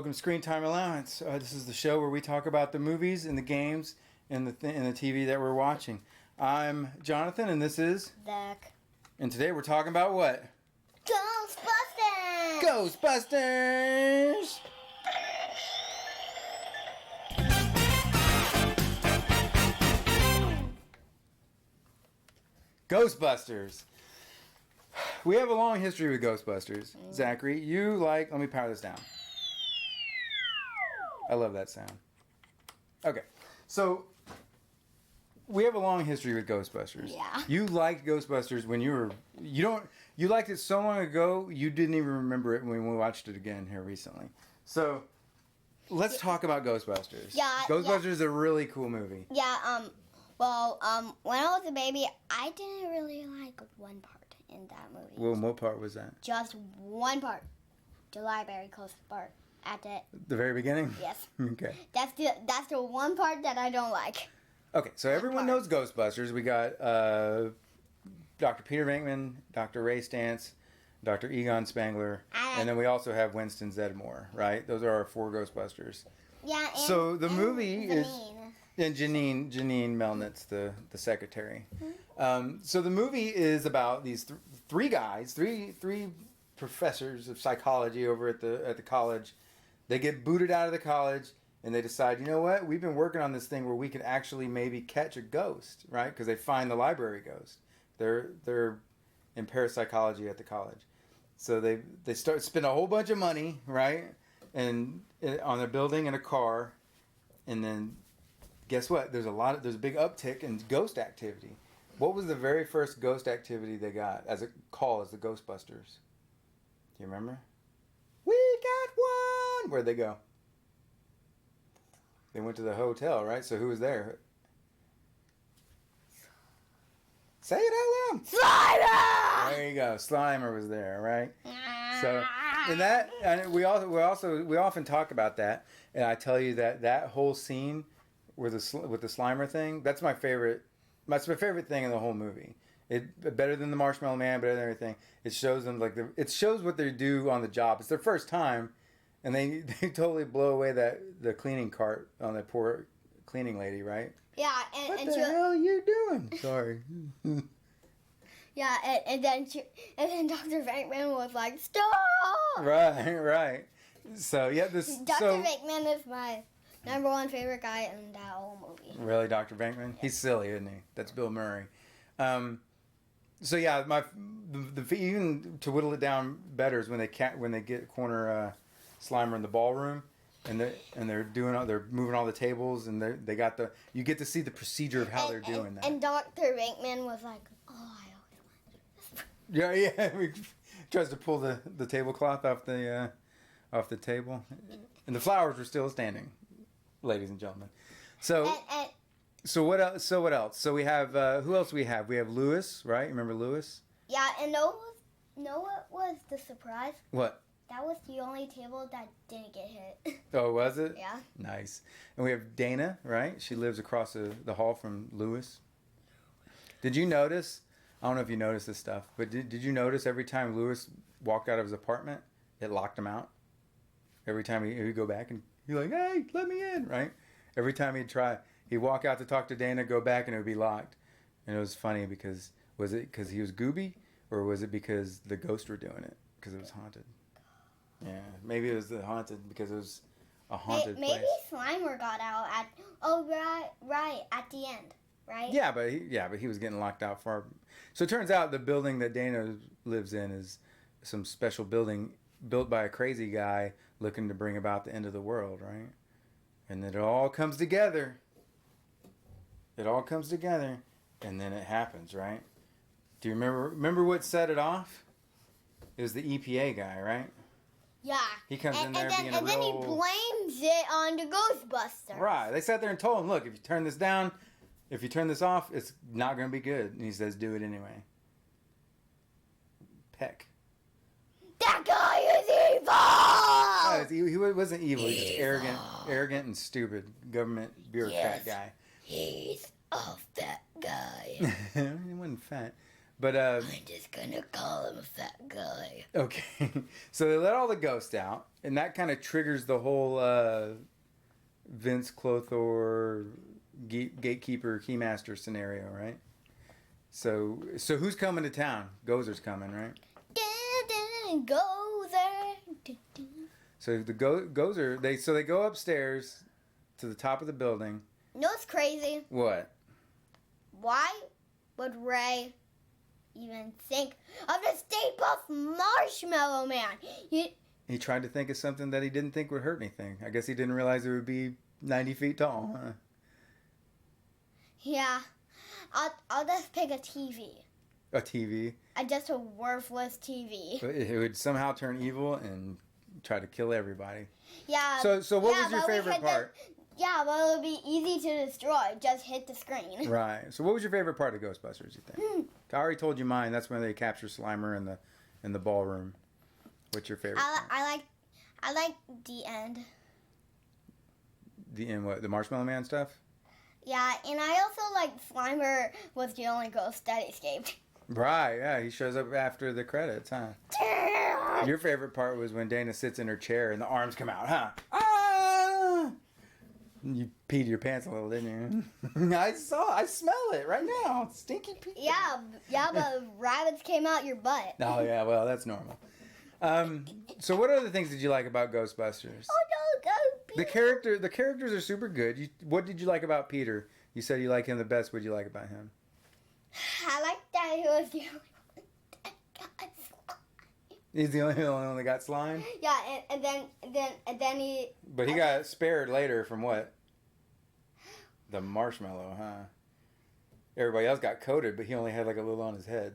Welcome to Screen Time Allowance. This is the show where we talk about the movies and the games and the TV that we're watching. I'm Jonathan, and this is Zack. And today we're talking about what? Ghostbusters! Ghostbusters! Ghostbusters. We have a long history with Ghostbusters. Zachary, let me power this down. I love that sound. Okay, so we have a long history with Ghostbusters. Yeah. You liked Ghostbusters when you liked it so long ago, you didn't even remember it when we watched it again here recently. So, let's talk about Ghostbusters. Yeah. Ghostbusters is a really cool movie. Yeah, when I was a baby, I didn't really like one part in that movie. Well, what part was that? Just one part. The library closed part. At The very beginning? Yes. Okay. That's the one part that I don't like. Okay, so everyone knows Ghostbusters. We got Dr. Peter Venkman, Dr. Ray Stantz, Dr. Egon Spangler, and then we also have Winston Zeddemore, right? Those are our four Ghostbusters. Yeah, and so the movie is... Janine. And Janine Melnitz, the secretary. So the movie is about these three guys, three professors of psychology over at the college. They get booted out of the college, and they decide, you know what? We've been working on this thing where we can actually maybe catch a ghost, right? Because they find the library ghost. They're in parapsychology at the college, so they start spend a whole bunch of money, right? And on a building and a car, and then guess what? There's a big uptick in ghost activity. What was the very first ghost activity they got as a call as the Ghostbusters? Do you remember? We got one! Where'd they go? They went to the hotel, right? So who was there? Say it out loud! Slimer! There you go. Slimer was there, right? So, and that, and we often talk about that, and I tell you that whole scene with the Slimer thing, that's my favorite. That's my favorite thing in the whole movie. It better than the Marshmallow Man, better than everything. It shows them it shows what they do on the job. It's their first time, and they totally blow away the cleaning cart on that poor cleaning lady, right? Yeah, What the hell are you doing? Sorry. Yeah, and then Dr. Venkman was like, "Stop!" Right. So yeah, Dr. Venkman is my number one favorite guy in that whole movie. Really, Dr. Venkman? Yeah. He's silly, isn't he? That's Bill Murray. So yeah, even to whittle it down better is when they get corner Slimer in the ballroom, and they're moving all the tables, and they got you get to see the procedure of how they're doing that. And Dr. Venkman was like, "Oh, I always wanted to do this." Yeah. He tries to pull the tablecloth off the table, and the flowers were still standing, ladies and gentlemen. So what else? So we have who else we have? We have Lewis, right? Remember Lewis? Yeah, and know what was the surprise? What? That was the only table that didn't get hit. Oh, was it? Yeah. Nice. And we have Dana, right? She lives across the hall from Lewis. Did you notice? I don't know if you noticed this stuff, but did you notice every time Lewis walked out of his apartment, it locked him out? Every time he'd go back and he'd like, "Hey, let me in," right? Every time he'd try, he'd walk out to talk to Dana, go back, and it would be locked. And it was funny because, was it because he was gooby, or was it because the ghosts were doing it? Because it was haunted. Yeah, maybe it was the haunted because it was a haunted place. Maybe Slimer got out at at the end, right? Yeah, but he was getting locked out far. So it turns out the building that Dana lives in is some special building built by a crazy guy looking to bring about the end of the world, right? And then it all comes together. It all comes together, and then it happens, right? Do you remember what set it off? It was the EPA guy, right? Yeah. He comes in there being a and then he blames it on the Ghostbusters. Right. They sat there and told him, "Look, if you turn this down, if you turn this off, it's not going to be good." And he says, "Do it anyway." Peck. That guy is evil! No, he wasn't evil. He was just arrogant and stupid government bureaucrat guy. He's a fat guy. He wasn't fat. But I'm just gonna call him a fat guy. okay, so they let all the ghosts out, and that kind of triggers the whole Vince Clothor gatekeeper keymaster scenario, right? So who's coming to town? Gozer's coming, right? Gozer. So the Gozer they go upstairs to the top of the building. You know what's crazy? What? Why would Ray even think of the Stay Puft Marshmallow Man? He tried to think of something that he didn't think would hurt anything. I guess he didn't realize it would be 90 feet tall. Huh? Yeah. I'll just pick a TV. A TV. Just a worthless TV. It would somehow turn evil and try to kill everybody. Yeah. So what was your favorite part? Yeah, well, it would be easy to destroy. Just hit the screen. Right. So what was your favorite part of Ghostbusters, you think? I already told you mine. That's when they capture Slimer in the ballroom. What's your favorite part? I like the end. The end what? The Marshmallow Man stuff? Yeah, and I also like Slimer was the only ghost that escaped. Right, yeah. He shows up after the credits, huh? Your favorite part was when Dana sits in her chair and the arms come out, huh? Ah! You peed your pants a little, didn't you? I smell it right now. Stinky pee. Yeah, but rabbits came out your butt. Oh, yeah, well, that's normal. So what other things did you like about Ghostbusters? Oh, no, go, Peter. The characters are super good. What did you like about Peter? You said you like him the best. What did you like about him? I like that he was the only one that got slime. He's the only one that got slime? Yeah, and then he... But he got spared later from what? The marshmallow, huh? Everybody else got coated, but he only had like a little on his head.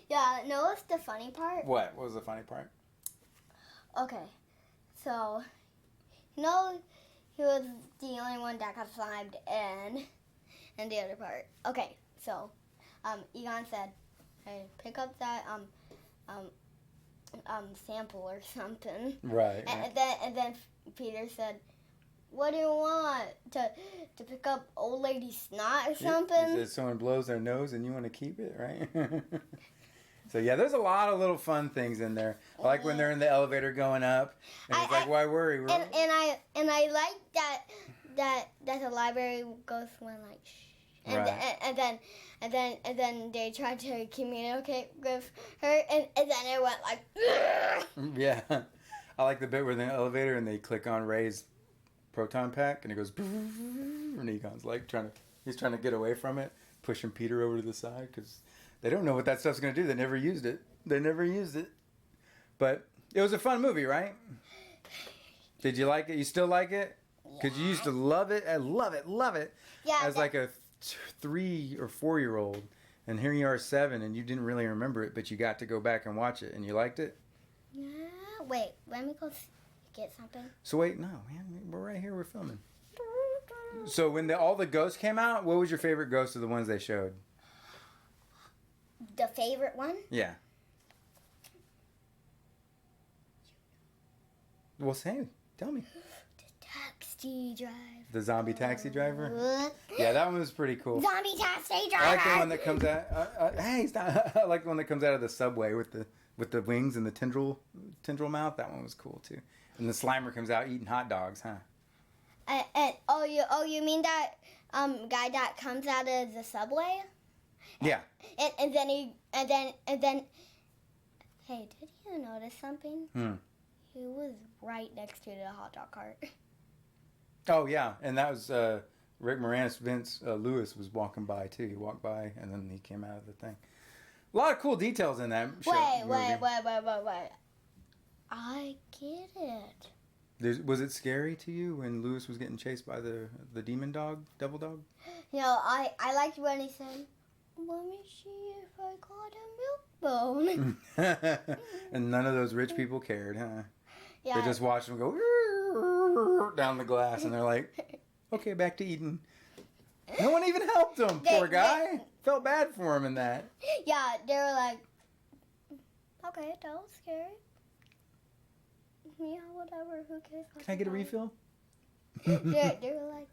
Yeah, no, what's the funny part? What? What was the funny part? Okay, so, he was the only one that got slimed and the other part. Okay, so, Egon said, hey, pick up that, sample or something. Right. And then Peter said, what do you want? To pick up old lady snot or something? He said someone blows their nose and you want to keep it, right? So yeah, there's a lot of little fun things in there. I like when they're in the elevator going up, and it's like, why worry? And I like that the library ghost went like, shh. And then they tried to communicate with her, and then it went like, ugh. Yeah, I like the bit where they're in the elevator and they click on Ray's proton pack, and it goes, and Egon's like he's trying to get away from it, pushing Peter over to the side because they don't know what that stuff's gonna do. They never used it. But it was a fun movie, right? Did you like it? You still like it? Because you used to love it. I love it. Yeah. As like a 3 or 4 year old, and here you are 7, and you didn't really remember it, but you got to go back and watch it, and you liked it. Yeah. Wait, let me go get something. So wait, no, man, we're right here. We're filming. So when all the ghosts came out, what was your favorite ghost of the ones they showed? The favorite one? Yeah. Well, say, tell me. The taxi driver. The zombie taxi driver? Yeah, that one was pretty cool. Zombie taxi driver. I like the one that comes out. Hey, stop. I like the one that comes out of the subway with the wings and the tendril mouth. That one was cool too. And the Slimer comes out eating hot dogs, huh? You mean that guy that comes out of the subway? Yeah. And then hey, did you notice something? He was right next to the hot dog cart. Oh yeah, and that was Rick Moranis. Vince Lewis was walking by too. He walked by, and then he came out of the thing. A lot of cool details in that show. Wait. I get it. Was it scary to you when Lewis was getting chased by the demon dog, devil dog? You know, I liked when he said, let me see if I got a milk bone. And none of those rich people cared, huh? Yeah. They just watched him go down the glass, and they're like, okay, back to eating. No one even helped him, poor guy. Felt bad for him in that. Yeah, they were like, okay, that was scary. Yeah, whatever, who cares about Can I get a refill? They were like,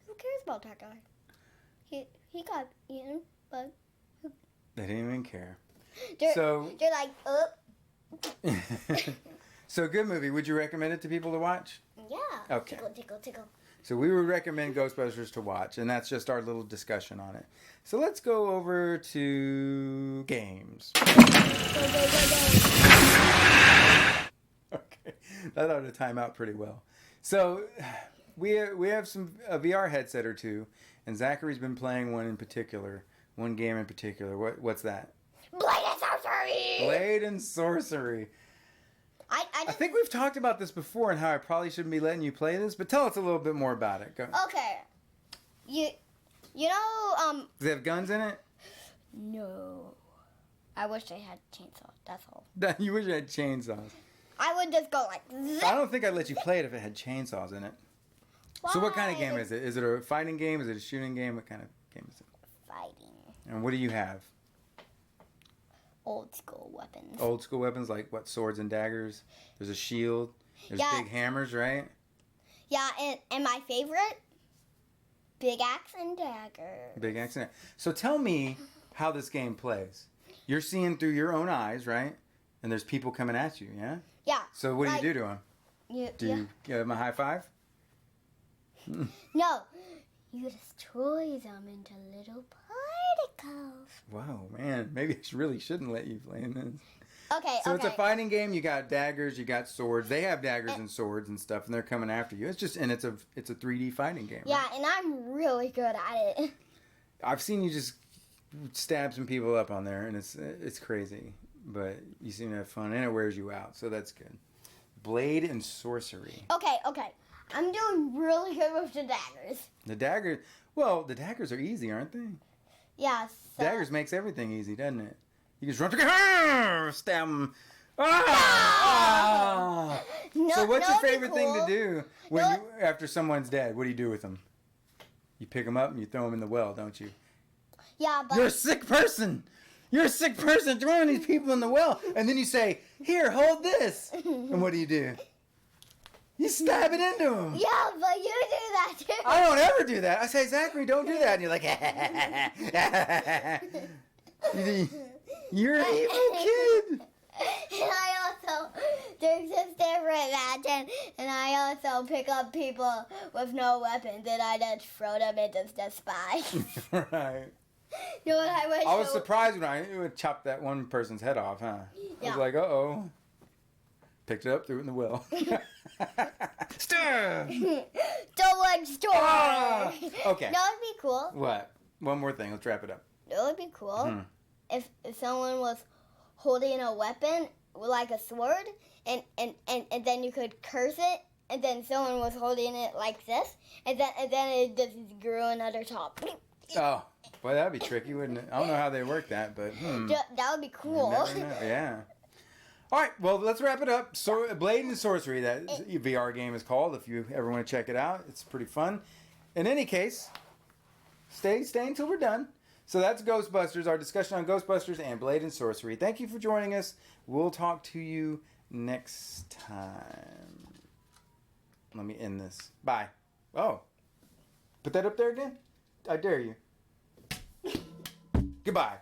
who cares about that guy? He got eaten, but... They didn't even care. They're like, So good movie. Would you recommend it to people to watch? Yeah. Okay. Tickle, tickle, tickle. So we would recommend Ghostbusters to watch, and that's just our little discussion on it. So let's go over to games. Go, go, go, go. Okay, that ought to time out pretty well. So we have some a VR headset or two, and Zachary's been playing one game in particular. What's that? Blade and sorcery. Blade and sorcery. I think we've talked about this before and how I probably shouldn't be letting you play this, but tell us a little bit more about it. Go. Okay. You know, Does it have guns in it? No. I wish they had chainsaws, that's all. You wish it had chainsaws. I would just go like zip. I don't think I'd let you play it if it had chainsaws in it. Why? So what kind of game is it? Is it a fighting game? Is it a shooting game? What kind of game is it? Fighting. And what do you have? Old school weapons. Old school weapons like what? Swords and daggers? There's a shield. There's Yeah. big hammers, right? Yeah, and my favorite? Big axe and dagger. Big accent. So tell me how this game plays. You're seeing through your own eyes, right? And there's people coming at you, yeah? Yeah. So what do you do to them? Do you give them a high five? No. You destroy them into little particles. Wow, man. Maybe I really shouldn't let you play in this. Okay, So okay. it's a fighting game. You got daggers, you got swords. They have daggers and swords and stuff, and they're coming after you. It's a 3D fighting game. Yeah, Right? and I'm really good at it. I've seen you just stab some people up on there, and it's crazy. But you seem to have fun, and it wears you out, so that's good. Blade and sorcery. Okay. I'm doing really good with the daggers. The daggers are easy, aren't they? Yeah, so... Daggers makes everything easy, doesn't it? You just run through, stab them. Ah! No, So what's your it'd be favorite thing to cool. do after someone's dead? What do you do with them? You pick them up and you throw them in the well, don't you? Yeah, but... You're a sick person. You're a sick person throwing these people in the well. And then you say, here, hold this. And what do? You stab it into them. Yeah, but you do that too. I don't ever do that. I say, Zachary, don't do that. And you're like, you're an evil kid. And I also, there's this different match, and I also pick up people with no weapons, and I just throw them into the spy. Right. You know what I wish? I was surprised when I chopped that one person's head off, huh? I Yeah. was like, uh-oh. Picked it up, threw it in the well. Stir! Double store. Ah! Okay. That would be cool. What? One more thing. Let's wrap it up. It would be cool if someone was holding a weapon like a sword, and then you could curse it, and then someone was holding it like this, and then it just grew another top. Oh, boy, that'd be tricky, wouldn't it? I don't know how they work that, but That would be cool. You never know. Yeah. All right, well, let's wrap it up. So, Blade and Sorcery, that VR game is called. If you ever want to check it out, it's pretty fun. In any case, stay until we're done. So that's Ghostbusters, our discussion on Ghostbusters and Blade and Sorcery. Thank you for joining us. We'll talk to you next time. Let me end this. Bye. Oh, put that up there again? I dare you. Goodbye.